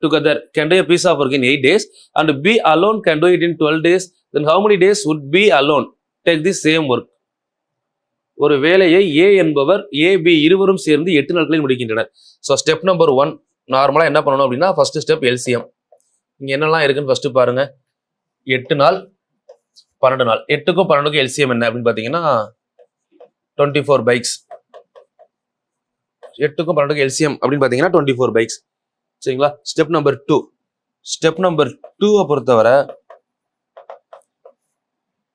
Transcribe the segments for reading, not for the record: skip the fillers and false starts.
together can do a piece of work in 8 days and B alone can do it in 12 days, then how many days would B alone take the same work? ஒரு வேலையை A என்பவர் AB இருவரும் சேர்ந்து 8 நாட்களில் முடிக்கின்றனர். So step number 1 நார்மலாக என்ன பண்ணணும் அப்படின்னா ஃபர்ஸ்ட் ஸ்டெப் எல்சிஎம். இங்கே என்னெல்லாம் இருக்குன்னு ஃபர்ஸ்ட் பாருங்க. 8 நாள் 12 நாள். 8க்கும் 12க்கும் எல்சிஎம் என்ன அப்படின்னு பார்த்தீங்கன்னா 24 பைக்ஸ். 8க்கும் 12க்கும் எல்சிஎம் அப்படின்னு பார்த்தீங்கன்னா 24 பைக்ஸ். சரிங்களா? Step number 2. ஸ்டெப் நம்பர் 2 பொறுத்தவரை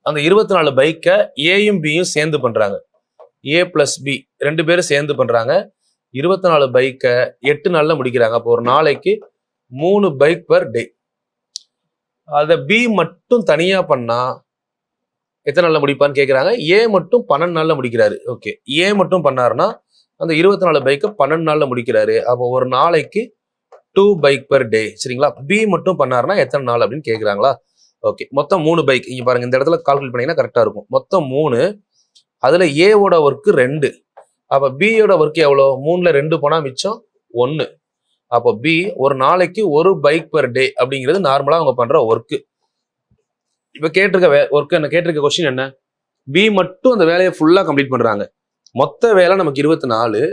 அந்த 24 பைக்கை ஏயும் பியும் சேர்ந்து பண்றாங்க. ஏ பிளஸ் பி 2 பேரும் சேர்ந்து பண்றாங்க. 24 பைக்கை 8 நாள்ல முடிக்கிறாங்க. அப்போ ஒரு நாளைக்கு 3 பைக் பர் டே. அதை பி மட்டும் தனியா பண்ணா எத்தனை நாள்ல முடிப்பான்னு கேட்கிறாங்க. ஏ மட்டும் 12 நாள்ல முடிக்கிறாரு. ஓகே, ஏ மட்டும் பண்ணாருன்னா அந்த 24 பைக்கை 12 நாள்ல முடிக்கிறாரு. அப்போ ஒரு நாளைக்கு 2 பைக் பர் டே. சரிங்களா? பி மட்டும் பண்ணாருன்னா எத்தனை நாள் அப்படின்னு கேட்குறாங்களா? ஓகே, மொத்தம் 3 பைக். இங்க பாருங்க, இந்த இடத்துல கால்குலேட் பண்ணீங்கன்னா கரெக்டா இருக்கும். மொத்தம் 3, அதுல ஏவோட ஒர்க்கு 2. அப்ப பியோட ஒர்க் எவ்வளோ? 3ல 2 போனா மிச்சம் 1. அப்போ பி ஒரு நாளைக்கு 1 பைக் பர் டே அப்படிங்கிறது நார்மலா அவங்க பண்ற ஒர்க்கு. இப்ப கேட்டிருக்க ஒர்க் என்ன, கேட்டிருக்க கொஸ்டின் என்ன? பி மட்டும் அந்த வேலையை ஃபுல்லா கம்ப்ளீட் பண்றாங்க. மொத்த வேலை நமக்கு 24.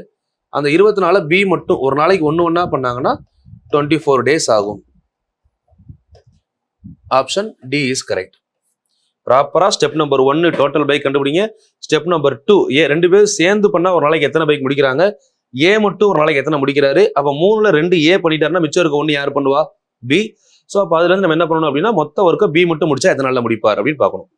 அந்த 24 பி மட்டும் ஒரு நாளைக்கு ஒண்ணா பண்ணாங்கன்னா 24 டேஸ் ஆகும். Option D is correct. ப்ராப்பரா ஸ்டெப் நம்பர் 1 டோட்டல் பைக் கண்டுபிடிங்க. ஸ்டெப் நம்பர் 2 ஏ 2 பேரும் சேர்ந்து பண்ணா ஒரு நாளைக்கு எத்தனை பைக் முடிக்கிறாங்க, ஏ மட்டும் ஒரு நாளைக்கு எத்தனை முடிக்கிறாரு. அப்ப 3ல 2 ஏ பண்ணிட்டாருன்னா மிச்சம் இருக்க 1 யார் பண்ணுவா? பி. ஸோ அப்போ அதுல இருந்து நம்ம என்ன பண்ணணும் அப்படின்னா மொத்த ஒர்க்கை பி மட்டும் முடிச்சா எத்தனை நாள்ல முடிப்பார் அப்படின்னு பார்க்கணும்.